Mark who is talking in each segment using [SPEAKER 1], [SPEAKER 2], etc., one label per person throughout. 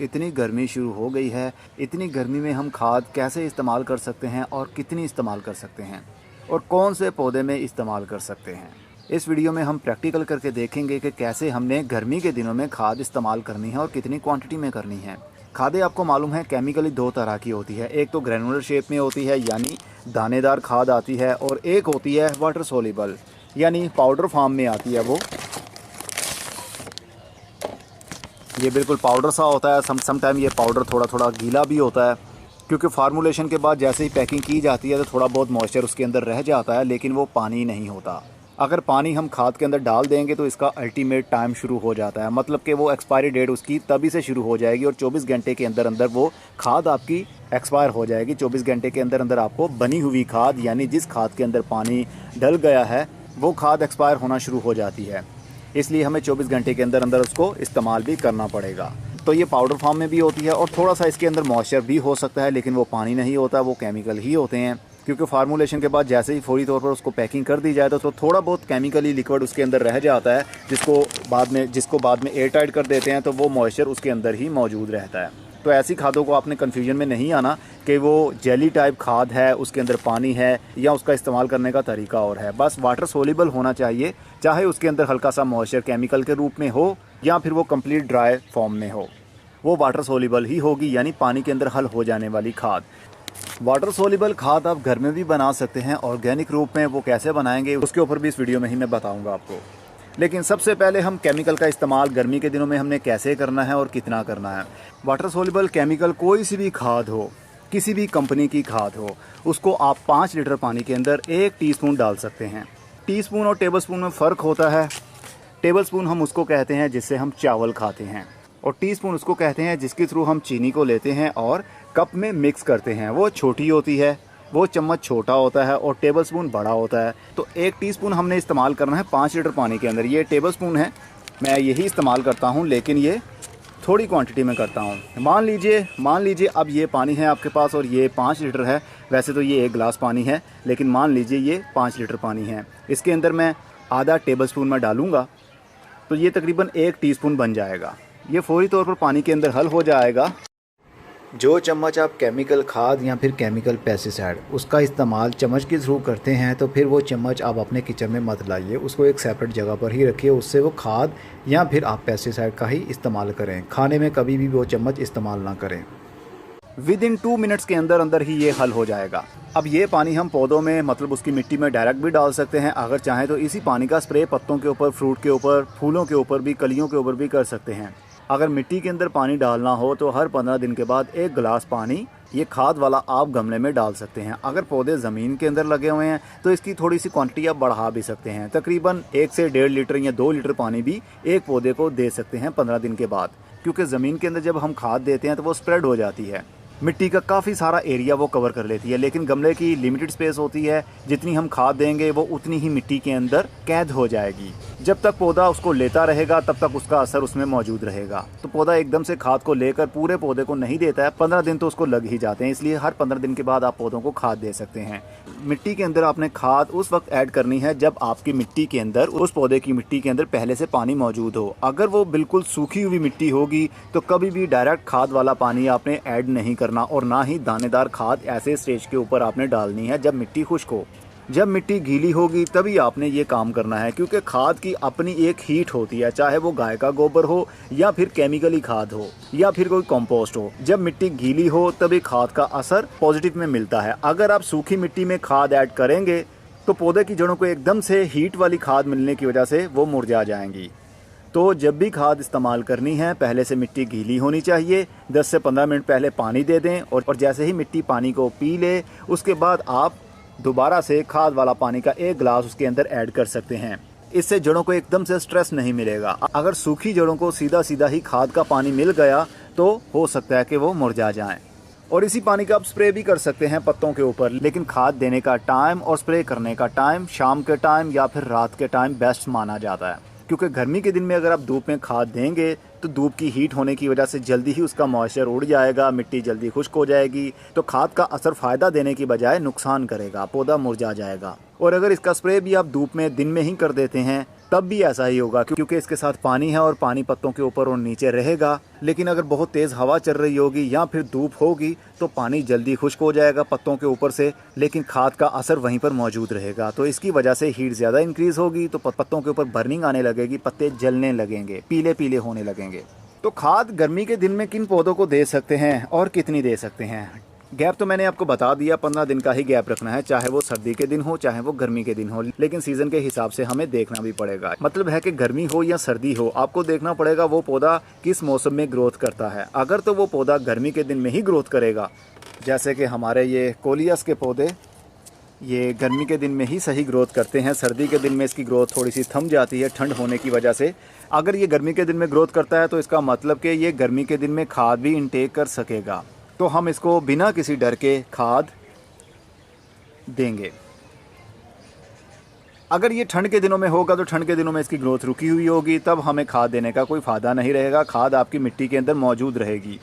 [SPEAKER 1] इतनी गर्मी शुरू हो गई है। इतनी गर्मी में हम खाद कैसे इस्तेमाल कर सकते हैं और कितनी इस्तेमाल कर सकते हैं और कौन से पौधे में इस्तेमाल कर सकते हैं। इस वीडियो में हम प्रैक्टिकल करके देखेंगे कि कैसे हमने गर्मी के दिनों में खाद इस्तेमाल करनी है और कितनी क्वांटिटी में करनी है। खादें आपको मालूम है केमिकली दो तरह की होती है। एक तो ग्रैनुलर शेप में होती है यानी दानेदार खाद आती है, और एक होती है वाटर सोल्यूबल यानी पाउडर फॉर्म में आती है। वो ये बिल्कुल पाउडर सा होता है। समटाइम ये पाउडर थोड़ा थोड़ा गीला भी होता है, क्योंकि फार्मूलेशन के बाद जैसे ही पैकिंग की जाती है तो थोड़ा बहुत मॉइस्चर उसके अंदर रह जाता है, लेकिन वो पानी नहीं होता। अगर पानी हम खाद के अंदर डाल देंगे तो इसका अल्टीमेट टाइम शुरू हो जाता है, मतलब कि वो एक्सपायरी डेट उसकी तभी से शुरू हो जाएगी और 24 घंटे के अंदर अंदर वो खाद आपकी एक्सपायर हो जाएगी। 24 घंटे के अंदर अंदर आपको बनी हुई खाद यानी जिस खाद के अंदर पानी डल गया है वो खाद एक्सपायर होना शुरू हो जाती है। इसलिए हमें 24 घंटे के अंदर अंदर उसको इस्तेमाल भी करना पड़ेगा। तो ये पाउडर फॉर्म में भी होती है और थोड़ा सा इसके अंदर मॉइस्चर भी हो सकता है, लेकिन वो पानी नहीं होता, वो केमिकल ही होते हैं। क्योंकि फार्मूलेशन के बाद जैसे ही फौरी तौर पर उसको पैकिंग कर दी जाए तो थोड़ा बहुत केमिकली लिक्विड उसके अंदर रह जाता है, जिसको बाद में एयर टाइट कर देते हैं तो वो मॉइस्चर उसके अंदर ही मौजूद रहता है। तो ऐसी खादों को आपने कन्फ्यूजन में नहीं आना कि वो जेली टाइप खाद है, उसके अंदर पानी है, या उसका इस्तेमाल करने का तरीका और है। बस वाटर सोल्यूबल होना चाहिए, चाहे उसके अंदर हल्का सा मॉइस्चर केमिकल के रूप में हो या फिर वो कंप्लीट ड्राई फॉर्म में हो, वो वाटर सोल्यूबल ही होगी, यानी पानी के अंदर हल हो जाने वाली खाद। वाटर सोल्यूबल खाद आप घर में भी बना सकते हैं ऑर्गेनिक रूप में। वो कैसे बनाएंगे उसके ऊपर भी इस वीडियो में ही मैं बताऊंगा आपको। लेकिन सबसे पहले हम केमिकल का इस्तेमाल गर्मी के दिनों में हमने कैसे करना है और कितना करना है। वाटर सोल्यूबल केमिकल कोई सी भी खाद हो, किसी भी कंपनी की खाद हो, उसको आप 5 लीटर पानी के अंदर 1 टीस्पून डाल सकते हैं। टीस्पून और टेबलस्पून में फ़र्क होता है। टेबलस्पून हम उसको कहते हैं जिससे हम चावल खाते हैं, और टीस्पून उसको कहते हैं जिसके थ्रू हम चीनी को लेते हैं और कप में मिक्स करते हैं। वो छोटी होती है, वो चम्मच छोटा होता है और टेबलस्पून बड़ा होता है। तो 1 टीस्पून हमने इस्तेमाल करना है 5 लीटर पानी के अंदर। ये टेबलस्पून है, मैं यही इस्तेमाल करता हूँ, लेकिन ये थोड़ी क्वांटिटी में करता हूँ। मान लीजिए अब ये पानी है आपके पास और ये 5 लीटर है। वैसे तो ये 1 गिलास पानी है, लेकिन मान लीजिए ये 5 लीटर पानी है। इसके अंदर मैं आधा टेबलस्पून में डालूँगा तो ये तकरीबन 1 टीस्पून बन जाएगा। ये फौरी तौर पर पानी के अंदर हल हो जाएगा। जो चम्मच आप केमिकल खाद या फिर केमिकल पेस्टिसाइड उसका इस्तेमाल चम्मच के थ्रू करते हैं, तो फिर वो चम्मच आप अपने किचन में मत लाइए, उसको एक सेपरेट जगह पर ही रखिए। उससे वो खाद या फिर आप पेस्टिसाइड का ही इस्तेमाल करें। खाने में कभी भी वो चम्मच इस्तेमाल ना करें। विदिन 2 मिनट्स के अंदर अंदर ही ये हल हो जाएगा। अब ये पानी हम पौधों में, मतलब उसकी मिट्टी में डायरेक्ट भी डाल सकते हैं। अगर चाहें तो इसी पानी का स्प्रे पत्तों के ऊपर, फ्रूट के ऊपर, फूलों के ऊपर भी, कलियों के ऊपर भी कर सकते हैं। अगर मिट्टी के अंदर पानी डालना हो तो हर 15 दिन के बाद 1 गिलास पानी ये खाद वाला आप गमले में डाल सकते हैं। अगर पौधे ज़मीन के अंदर लगे हुए हैं तो इसकी थोड़ी सी क्वांटिटी आप बढ़ा भी सकते हैं। तकरीबन 1 से 1.5 लीटर या 2 लीटर पानी भी एक पौधे को दे सकते हैं 15 दिन के बाद, क्योंकि ज़मीन के अंदर जब हम खाद देते हैं तो वो स्प्रेड हो जाती है, मिट्टी का काफ़ी सारा एरिया वो कवर कर लेती है। लेकिन गमले की लिमिटेड स्पेस होती है, जितनी हम खाद देंगे वो उतनी ही मिट्टी के अंदर कैद हो जाएगी। जब तक पौधा उसको लेता रहेगा तब तक उसका असर उसमें मौजूद रहेगा। तो पौधा एकदम से खाद को लेकर पूरे पौधे को नहीं देता है, 15 दिन तो उसको लग ही जाते हैं। इसलिए हर 15 दिन के बाद आप पौधों को खाद दे सकते हैं। मिट्टी के अंदर आपने खाद उस वक्त ऐड करनी है जब आपकी मिट्टी के अंदर, उस पौधे की मिट्टी के अंदर पहले से पानी मौजूद हो। अगर वो बिल्कुल सूखी हुई मिट्टी होगी तो कभी भी डायरेक्ट खाद वाला पानी आपने ऐड नहीं करना, और ना ही दानेदार खाद ऐसे स्टेज के ऊपर आपने डालनी है जब मिट्टी खुश्क हो। जब मिट्टी गीली होगी तभी आपने ये काम करना है, क्योंकि खाद की अपनी एक हीट होती है, चाहे वो गाय का गोबर हो या फिर केमिकली खाद हो या फिर कोई कंपोस्ट हो। जब मिट्टी गीली हो तभी खाद का असर पॉजिटिव में मिलता है। अगर आप सूखी मिट्टी में खाद ऐड करेंगे तो पौधे की जड़ों को एकदम से हीट वाली खाद मिलने की वजह से वो मुरझा जाएंगी। तो जब भी खाद इस्तेमाल करनी है पहले से मिट्टी गीली होनी चाहिए। 10 से 15 मिनट पहले पानी दे दें, और जैसे ही मिट्टी पानी को पी ले उसके बाद आप दोबारा से खाद वाला पानी का 1 गिलास उसके अंदर ऐड कर सकते हैं। इससे जड़ों को एकदम से स्ट्रेस नहीं मिलेगा। अगर सूखी जड़ों को सीधा सीधा ही खाद का पानी मिल गया तो हो सकता है कि वो मुरझा जाएं। और इसी पानी का आप स्प्रे भी कर सकते हैं पत्तों के ऊपर, लेकिन खाद देने का टाइम और स्प्रे करने का टाइम शाम के टाइम या फिर रात के टाइम बेस्ट माना जाता है। क्योंकि गर्मी के दिन में अगर आप धूप में खाद देंगे तो धूप की हीट होने की वजह से जल्दी ही उसका मॉइस्चर उड़ जाएगा, मिट्टी जल्दी खुश्क हो जाएगी। तो खाद का असर फ़ायदा देने की बजाय नुकसान करेगा, पौधा मुरझा जाएगा। और अगर इसका स्प्रे भी आप धूप में दिन में ही कर देते हैं तब भी ऐसा ही होगा, क्योंकि इसके साथ पानी है और पानी पत्तों के ऊपर और नीचे रहेगा। लेकिन अगर बहुत तेज़ हवा चल रही होगी या फिर धूप होगी तो पानी जल्दी खुश्क हो जाएगा पत्तों के ऊपर से, लेकिन खाद का असर वहीं पर मौजूद रहेगा। तो इसकी वजह से हीट ज़्यादा इंक्रीज़ होगी, तो पत्तों के ऊपर बर्निंग आने लगेगी, पत्ते जलने लगेंगे, पीले पीले होने लगेंगे। तो खाद गर्मी के दिन में किन पौधों को दे सकते हैं और कितनी दे सकते हैं? गैप तो मैंने आपको बता दिया, 15 दिन का ही गैप रखना है, चाहे वो सर्दी के दिन हो चाहे वो गर्मी के दिन हो, लेकिन सीजन के हिसाब से हमें देखना भी पड़ेगा। मतलब है कि गर्मी हो या सर्दी हो, आपको देखना पड़ेगा वो पौधा किस मौसम में ग्रोथ करता है। अगर तो वो पौधा गर्मी के दिन में ही ग्रोथ करेगा, जैसे कि हमारे ये कोलियस के पौधे ये गर्मी के दिन में ही सही ग्रोथ करते हैं, सर्दी के दिन में इसकी ग्रोथ थोड़ी सी थम जाती है ठंड होने की वजह से। अगर ये गर्मी के दिन में ग्रोथ करता है तो इसका मतलब कि ये गर्मी के दिन में खाद भी इंटेक कर सकेगा, तो हम इसको बिना किसी डर के खाद देंगे। अगर ये ठंड के दिनों में होगा तो ठंड के दिनों में इसकी ग्रोथ रुकी हुई होगी, तब हमें खाद देने का कोई फ़ायदा नहीं रहेगा। खाद आपकी मिट्टी के अंदर मौजूद रहेगी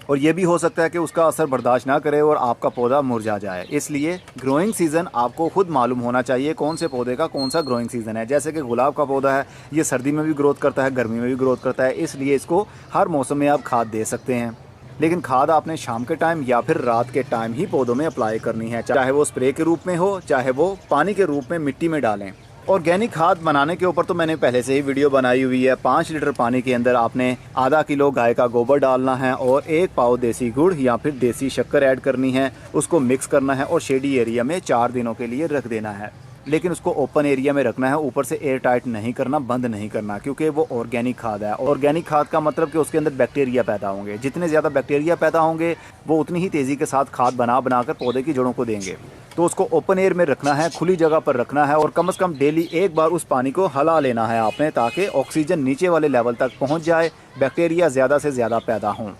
[SPEAKER 1] और ये भी हो सकता है कि उसका असर बर्दाश्त ना करे और आपका पौधा मुरझा जाए। इसलिए ग्रोइंग सीज़न आपको खुद मालूम होना चाहिए कौन से पौधे का कौन सा ग्रोइंग सीज़न है। जैसे कि गुलाब का पौधा है, ये सर्दी में भी ग्रोथ करता है, गर्मी में भी ग्रोथ करता है, इसलिए इसको हर मौसम में आप खाद दे सकते हैं। लेकिन खाद आपने शाम के टाइम या फिर रात के टाइम ही पौधों में अप्लाई करनी है, चाहे वो स्प्रे के रूप में हो चाहे वो पानी के रूप में मिट्टी में डालें। ऑर्गेनिक खाद बनाने के ऊपर तो मैंने पहले से ही वीडियो बनाई हुई है। 5 लीटर पानी के अंदर आपने आधा किलो गाय का गोबर डालना है और 1 पाव देसी गुड़ या फिर देसी शक्कर ऐड करनी है, उसको मिक्स करना है और शेडी एरिया में 4 दिनों के लिए रख देना है। लेकिन उसको ओपन एरिया में रखना है, ऊपर से एयर टाइट नहीं करना, बंद नहीं करना, क्योंकि वो ऑर्गेनिक खाद है। ऑर्गेनिक खाद का मतलब कि उसके अंदर बैक्टीरिया पैदा होंगे, जितने ज़्यादा बैक्टीरिया पैदा होंगे वो उतनी ही तेज़ी के साथ खाद बनाकर पौधे की जड़ों को देंगे। तो उसको ओपन एयर में रखना है, खुली जगह पर रखना है और कम से कम डेली एक बार उस पानी को हिला लेना है आपने, ताकि ऑक्सीजन नीचे वाले लेवल तक पहुँच जाए, बैक्टीरिया ज़्यादा से ज़्यादा पैदा हों।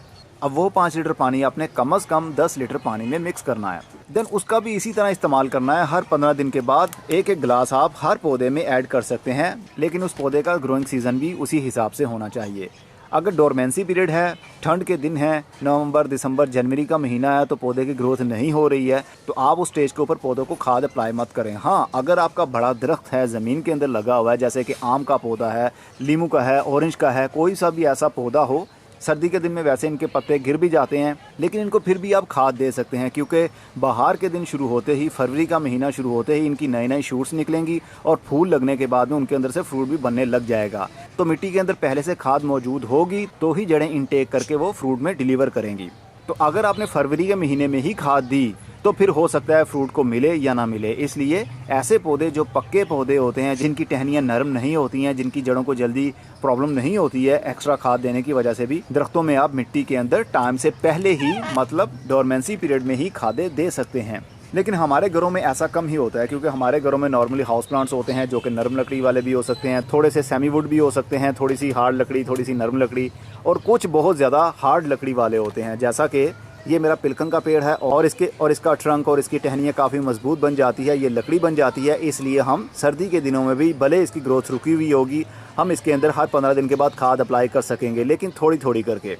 [SPEAKER 1] अब वो 5 लीटर पानी आपने कम से कम 10 लीटर पानी में मिक्स करना है। देन उसका भी इसी तरह इस्तेमाल करना है। हर 15 दिन के बाद एक गिलास आप हर पौधे में ऐड कर सकते हैं, लेकिन उस पौधे का ग्रोइंग सीज़न भी उसी हिसाब से होना चाहिए। अगर डोरमेंसी पीरियड है, ठंड के दिन है, नवंबर दिसंबर जनवरी का महीना है, तो पौधे की ग्रोथ नहीं हो रही है, तो आप उस स्टेज के ऊपर पौधों को खाद अप्लाई मत करें। हाँ, अगर आपका बड़ा दरख्त है, ज़मीन के अंदर लगा हुआ है, जैसे कि आम का पौधा है, लीमू का है, ऑरेंज का है, कोई सा भी ऐसा पौधा हो, सर्दी के दिन में वैसे इनके पत्ते गिर भी जाते हैं, लेकिन इनको फिर भी आप खाद दे सकते हैं, क्योंकि बाहर के दिन शुरू होते ही, फरवरी का महीना शुरू होते ही इनकी नई नई शूट्स निकलेंगी और फूल लगने के बाद में उनके अंदर से फ्रूट भी बनने लग जाएगा। तो मिट्टी के अंदर पहले से खाद मौजूद होगी तो ही जड़ें इनटेक करके वो फ्रूट में डिलीवर करेंगी। तो अगर आपने फरवरी के महीने में ही खाद दी तो फिर हो सकता है फ्रूट को मिले या ना मिले। इसलिए ऐसे पौधे जो पक्के पौधे होते हैं, जिनकी टहनियाँ नरम नहीं होती हैं, जिनकी जड़ों को जल्दी प्रॉब्लम नहीं होती है एक्स्ट्रा खाद देने की वजह से भी, दरख्तों में आप मिट्टी के अंदर टाइम से पहले ही, मतलब डोरमेंसी पीरियड में ही खादें दे सकते हैं। लेकिन हमारे घरों में ऐसा कम ही होता है, क्योंकि हमारे घरों में नॉर्मली हाउस प्लांट्स होते हैं जो कि नरम लकड़ी वाले भी हो सकते हैं, थोड़े से सेमी वुड भी हो सकते हैं, थोड़ी सी हार्ड लकड़ी, थोड़ी सी नरम लकड़ी, और कुछ बहुत ज़्यादा हार्ड लकड़ी वाले होते हैं। जैसा कि ये मेरा पिलकन का पेड़ है और इसका ट्रंक और इसकी टहनियाँ काफ़ी मजबूत बन जाती है, ये लकड़ी बन जाती है। इसलिए हम सर्दी के दिनों में भी, भले इसकी ग्रोथ रुकी हुई होगी, हम इसके अंदर हर 15 दिन के बाद खाद अप्लाई कर सकेंगे, लेकिन थोड़ी थोड़ी करके।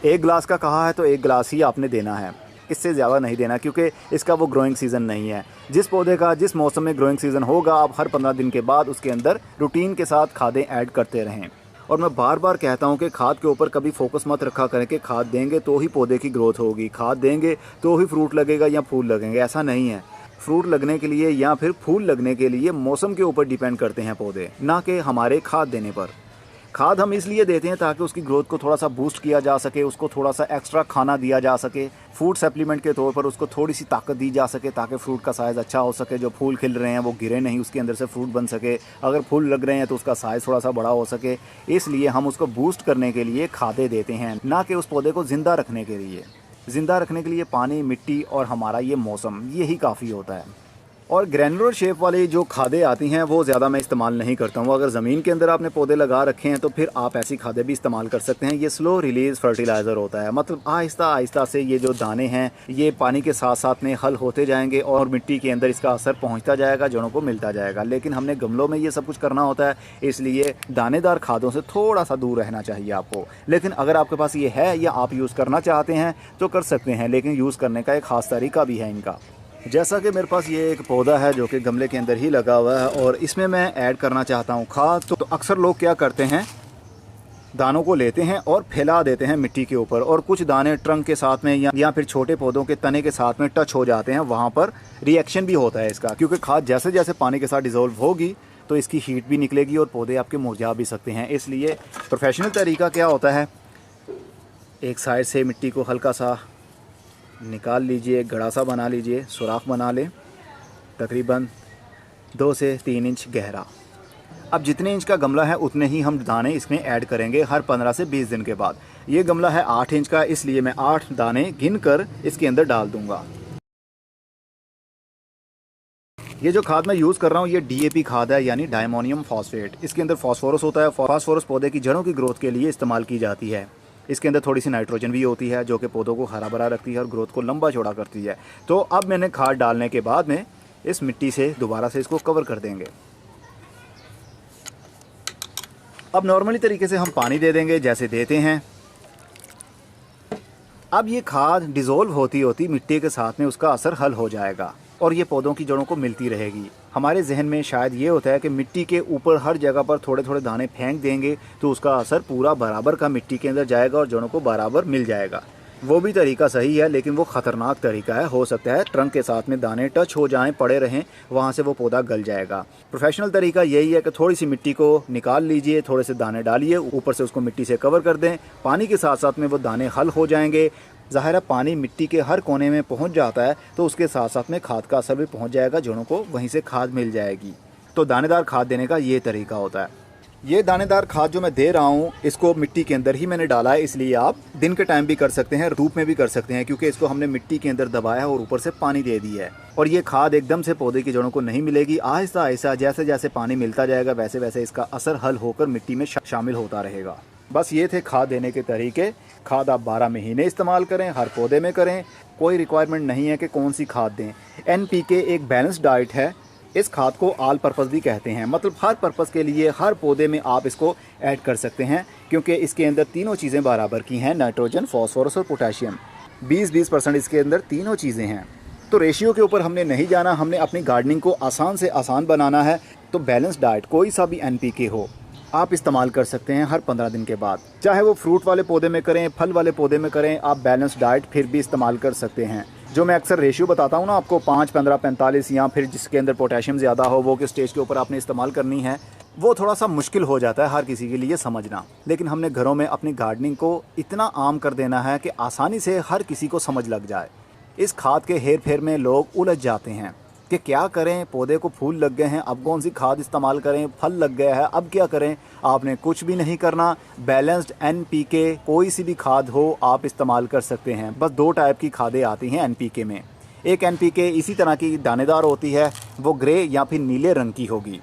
[SPEAKER 1] 1 गिलास का कहा है तो 1 गिलास ही आपने देना है, इससे ज़्यादा नहीं देना, क्योंकि इसका वो ग्रोइंग सीज़न नहीं है। जिस पौधे का जिस मौसम में ग्रोइंग सीज़न होगा, आप हर 15 दिन के बाद उसके अंदर रूटीन के साथ खादें ऐड करते रहें। और मैं बार बार कहता हूं कि खाद के ऊपर कभी फोकस मत रखा करें कि खाद देंगे तो ही पौधे की ग्रोथ होगी, खाद देंगे तो ही फ्रूट लगेगा या फूल लगेंगे। ऐसा नहीं है। फ्रूट लगने के लिए या फिर फूल लगने के लिए मौसम के ऊपर डिपेंड करते हैं पौधे, ना कि हमारे खाद देने पर। खाद हम इसलिए देते हैं ताकि उसकी ग्रोथ को थोड़ा सा बूस्ट किया जा सके, उसको थोड़ा सा एक्स्ट्रा खाना दिया जा सके, फूड सप्लीमेंट के तौर पर उसको थोड़ी सी ताकत दी जा सके, ताकि फ्रूट का साइज़ अच्छा हो सके, जो फूल खिल रहे हैं वो गिरे नहीं, उसके अंदर से फ्रूट बन सके, अगर फूल लग रहे हैं तो उसका साइज़ थोड़ा सा बड़ा हो सके। इसलिए हम उसको बूस्ट करने के लिए खादें देते हैं, ना कि उस पौधे को ज़िंदा रखने के लिए। ज़िंदा रखने के लिए पानी, मिट्टी और हमारा ये मौसम, यही काफ़ी होता है। और ग्रैनुलर शेप वाली जो खादें आती हैं वो ज़्यादा मैं इस्तेमाल नहीं करता हूँ। अगर ज़मीन के अंदर आपने पौधे लगा रखे हैं तो फिर आप ऐसी खादें भी इस्तेमाल कर सकते हैं। ये स्लो रिलीज़ फर्टिलाइज़र होता है, मतलब आहिस्ता आहिस्ता से ये जो दाने हैं ये पानी के साथ साथ में हल होते जाएंगे और मिट्टी के अंदर इसका असर पहुँचता जाएगा, जड़ों को मिलता जाएगा। लेकिन हमने गमलों में ये सब कुछ करना होता है, इसलिए दानेदार खादों से थोड़ा सा दूर रहना चाहिए आपको। लेकिन अगर आपके पास ये है या आप यूज़ करना चाहते हैं तो कर सकते हैं, लेकिन यूज़ करने का एक ख़ास तरीका भी है इनका। जैसा कि मेरे पास ये एक पौधा है जो कि गमले के अंदर ही लगा हुआ है और इसमें मैं ऐड करना चाहता हूँ खाद। तो अक्सर लोग क्या करते हैं, दानों को लेते हैं और फैला देते हैं मिट्टी के ऊपर, और कुछ दाने ट्रंक के साथ में या फिर छोटे पौधों के तने के साथ में टच हो जाते हैं। वहाँ पर रिएक्शन भी होता है इसका, क्योंकि खाद जैसे जैसे पानी के साथ डिज़ोल्व होगी तो इसकी हीट भी निकलेगी और पौधे आपके मुरझा भी सकते हैं। इसलिए प्रोफेशनल तरीका क्या होता है, एक साइड से मिट्टी को हल्का सा निकाल लीजिए, एक गड़ा सा बना लीजिए, सुराख बना लें तकरीबन 2 से 3 इंच गहरा। अब जितने इंच का गमला है उतने ही हम दाने इसमें ऐड करेंगे हर 15 से 20 दिन के बाद। ये गमला है 8 इंच का, इसलिए मैं 8 दाने गिन कर इसके अंदर डाल दूंगा। ये जो खाद मैं यूज़ कर रहा हूँ ये DAP खाद है, यानी डायमोनियम फॉस्फेट। इसके अंदर फास्फोरस होता है। फास्फोरस पौधे की जड़ों की ग्रोथ के लिए इस्तेमाल की जाती है। इसके अंदर थोड़ी सी नाइट्रोजन भी होती है जो कि पौधों को हरा भरा रखती है और ग्रोथ को लंबा चौड़ा करती है। तो अब मैंने खाद डालने के बाद में इस मिट्टी से दोबारा से इसको कवर कर देंगे। अब नॉर्मली तरीके से हम पानी दे देंगे जैसे देते हैं। अब ये खाद डिज़ोल्व होती होती मिट्टी के साथ में उसका असर हल हो जाएगा और ये पौधों की जड़ों को मिलती रहेगी। हमारे जहन में शायद ये होता है कि मिट्टी के ऊपर हर जगह पर थोड़े थोड़े दाने फेंक देंगे तो उसका असर पूरा बराबर का मिट्टी के अंदर जाएगा और जड़ों को बराबर मिल जाएगा। वो भी तरीका सही है, लेकिन वो ख़तरनाक तरीका है। हो सकता है ट्रंक के साथ में दाने टच हो जाएं, पड़े रहें, वहाँ से वो पौधा गल जाएगा। प्रोफेशनल तरीका यही है कि थोड़ी सी मिट्टी को निकाल लीजिए, थोड़े से दाने डालिए, ऊपर से उसको मिट्टी से कवर कर दें। पानी के साथ साथ में वो दाने हल हो जाएंगे। ज़ाहिर है पानी मिट्टी के हर कोने में पहुंच जाता है तो उसके साथ साथ में खाद का असर भी पहुंच जाएगा, जड़ों को वहीं से खाद मिल जाएगी। तो दानेदार खाद देने का ये तरीका होता है। ये दानेदार खाद जो मैं दे रहा हूँ इसको मिट्टी के अंदर ही मैंने डाला है, इसलिए आप दिन के टाइम भी कर सकते हैं, धूप में भी कर सकते हैं, क्योंकि इसको हमने मिट्टी के अंदर दबाया और ऊपर से पानी दे दी है। और ये खाद एकदम से पौधे की जड़ों को नहीं मिलेगी, आहिस्ता आहिस्ता जैसे जैसे पानी मिलता जाएगा वैसे वैसे इसका असर हल होकर मिट्टी में शामिल होता रहेगा। बस ये थे खाद देने के तरीके। खाद आप 12 महीने इस्तेमाल करें, हर पौधे में करें, कोई रिक्वायरमेंट नहीं है कि कौन सी खाद दें। NPK एक बैलेंस डाइट है। इस खाद को ऑल पर्पस भी कहते हैं, मतलब हर पर्पस के लिए हर पौधे में आप इसको ऐड कर सकते हैं, क्योंकि इसके अंदर तीनों चीज़ें बराबर की हैं, नाइट्रोजन, फॉस्फोरस और पोटेशियम। 20-20% इसके अंदर तीनों चीज़ें हैं। तो रेशियो के ऊपर हमने नहीं जाना, हमने अपनी गार्डनिंग को आसान से आसान बनाना है। तो बैलेंस डाइट कोई सा भी NPK हो आप इस्तेमाल कर सकते हैं हर 15 दिन के बाद। चाहे वो फ्रूट वाले पौधे में करें, फल वाले पौधे में करें, आप बैलेंस डाइट फिर भी इस्तेमाल कर सकते हैं। जो मैं अक्सर रेशियो बताता हूँ ना आपको, 5, 15, 45, या फिर जिसके अंदर पोटेशियम ज़्यादा हो वो किस स्टेज के ऊपर आपने इस्तेमाल करनी है, वो थोड़ा सा मुश्किल हो जाता है हर किसी के लिए समझना। लेकिन हमने घरों में अपनी गार्डनिंग को इतना आम कर देना है कि आसानी से हर किसी को समझ लग जाए। इस खाद के हेर फेर में लोग उलझ जाते हैं कि क्या करें, पौधे को फूल लग गए हैं, अब कौन सी खाद इस्तेमाल करें, फल लग गया है अब क्या करें। आपने कुछ भी नहीं करना। बैलेंस्ड NPK कोई सी भी खाद हो आप इस्तेमाल कर सकते हैं। बस 2 टाइप की खादें आती हैं NPK में। एक NPK इसी तरह की दानेदार होती है, वो ग्रे या फिर नीले रंग की होगी।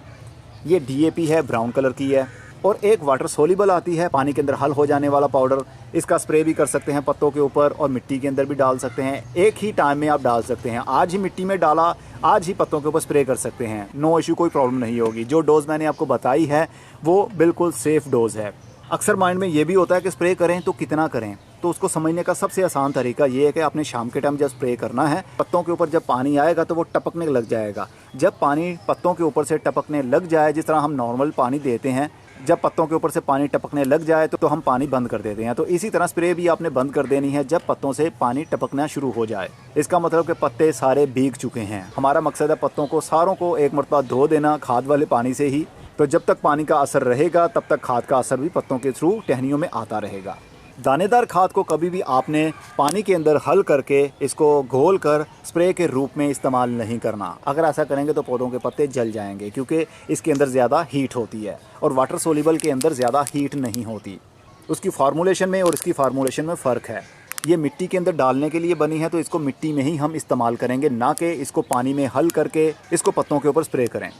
[SPEAKER 1] ये DAP है, ब्राउन कलर की है। और एक वाटर सोल्यूबल आती है, पानी के अंदर हल हो जाने वाला पाउडर। इसका स्प्रे भी कर सकते हैं पत्तों के ऊपर और मिट्टी के अंदर भी डाल सकते हैं। एक ही टाइम में आप डाल सकते हैं। आज ही मिट्टी में डाला, आज ही पत्तों के ऊपर स्प्रे कर सकते हैं। नो इशू, कोई प्रॉब्लम नहीं होगी। जो डोज मैंने आपको बताई है वो बिल्कुल सेफ डोज है। अक्सर माइंड में ये भी होता है कि स्प्रे करें तो कितना करें, तो उसको समझने का सबसे आसान तरीका ये है कि आपने शाम के टाइम जब स्प्रे करना है, पत्तों के ऊपर जब पानी आएगा तो वो टपकने लग जाएगा। जब पानी पत्तों के ऊपर से टपकने लग जाए, जिस तरह हम नॉर्मल पानी देते हैं, जब पत्तों के ऊपर से पानी टपकने लग जाए तो हम पानी बंद कर देते हैं। तो इसी तरह स्प्रे भी आपने बंद कर देनी है जब पत्तों से पानी टपकना शुरू हो जाए। इसका मतलब कि पत्ते सारे भीग चुके हैं। हमारा मकसद है पत्तों को सारों को एक मरतबा धो देना खाद वाले पानी से ही। तो जब तक पानी का असर रहेगा तब तक खाद का असर भी पत्तों के थ्रू टहनियों में आता रहेगा। दानेदार खाद को कभी भी आपने पानी के अंदर हल करके इसको घोल कर स्प्रे के रूप में इस्तेमाल नहीं करना। अगर ऐसा करेंगे तो पौधों के पत्ते जल जाएंगे, क्योंकि इसके अंदर ज़्यादा हीट होती है और वाटर सोल्यूबल के अंदर ज़्यादा हीट नहीं होती। उसकी फार्मूलेशन में और इसकी फार्मूलेशन में फ़र्क है। ये मिट्टी के अंदर डालने के लिए बनी है तो इसको मिट्टी में ही हम इस्तेमाल करेंगे, ना कि इसको पानी में हल करके इसको पत्तों के ऊपर स्प्रे करें।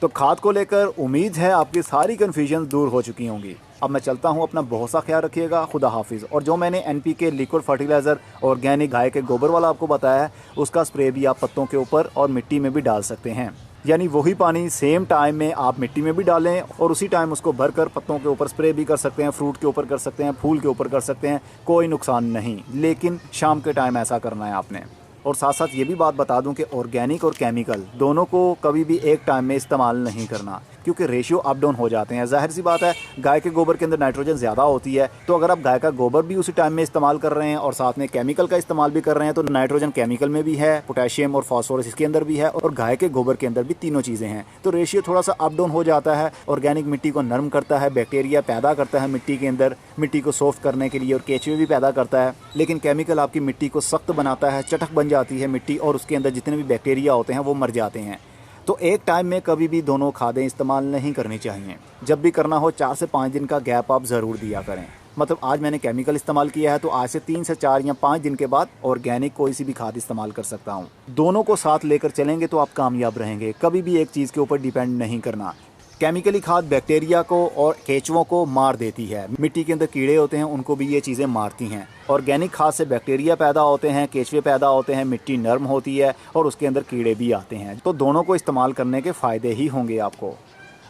[SPEAKER 1] तो खाद को लेकर उम्मीद है आपकी सारी कन्फ्यूजन दूर हो चुकी होंगी। अब मैं चलता हूँ, अपना बहुत सा ख्याल रखिएगा। खुदा हाफिज़। और जो मैंने NPK लिक्विड फर्टिलाइज़र ऑर्गेनिक गाय के गोबर वाला आपको बताया है, उसका स्प्रे भी आप पत्तों के ऊपर और मिट्टी में भी डाल सकते हैं। यानी वही पानी सेम टाइम में आप मिट्टी में भी डालें और उसी टाइम उसको भरकर पत्तों के ऊपर स्प्रे भी कर सकते हैं, फ्रूट के ऊपर कर सकते हैं, फूल के ऊपर कर सकते हैं, कोई नुकसान नहीं। लेकिन शाम के टाइम ऐसा करना है आपने। और साथ साथ ये भी बात बता दूं कि ऑर्गेनिक और केमिकल दोनों को कभी भी एक टाइम में इस्तेमाल नहीं करना, क्योंकि रेशियो अप डाउन हो जाते हैं। जाहिर सी बात है, गाय के गोबर के अंदर नाइट्रोजन ज़्यादा होती है, तो अगर आप गाय का गोबर भी उसी टाइम में इस्तेमाल कर रहे हैं और साथ में केमिकल का इस्तेमाल भी कर रहे हैं, तो नाइट्रोजन केमिकल में भी है, पोटेशियम और फास्फोरस इसके अंदर भी है, और गाय के गोबर के अंदर भी तीनों चीज़ें हैं। तो रेशियो थोड़ा सा अप डाउन हो जाता है। ऑर्गेनिक मिट्टी को नरम करता है, बैक्टीरिया पैदा करता है मिट्टी के अंदर, मिट्टी को सॉफ्ट करने के लिए, और केचुए भी पैदा करता है। लेकिन केमिकल आपकी मिट्टी को सख्त बनाता है, चटक बन जाती है मिट्टी, और उसके अंदर जितने भी बैक्टीरिया होते हैं वो मर जाते हैं। तो एक टाइम में कभी भी दोनों खादें इस्तेमाल नहीं करनी चाहिए। जब भी करना हो 4 से 5 दिन का गैप आप ज़रूर दिया करें। मतलब आज मैंने केमिकल इस्तेमाल किया है, तो आज से 3 से 4 या 5 दिन के बाद ऑर्गेनिक कोई सी भी खाद इस्तेमाल कर सकता हूँ। दोनों को साथ लेकर चलेंगे तो आप कामयाब रहेंगे। कभी भी एक चीज़ के ऊपर डिपेंड नहीं करना। केमिकली खाद बैक्टीरिया को और केचुओं को मार देती है, मिट्टी के अंदर कीड़े होते हैं उनको भी ये चीज़ें मारती हैं। ऑर्गेनिक खाद से बैक्टीरिया पैदा होते हैं, केचुए पैदा होते हैं, मिट्टी नरम होती है और उसके अंदर कीड़े भी आते हैं। तो दोनों को इस्तेमाल करने के फ़ायदे ही होंगे, आपको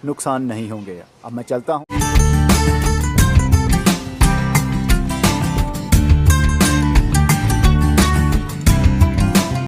[SPEAKER 1] नुकसान नहीं होंगे। अब मैं चलता हूँ।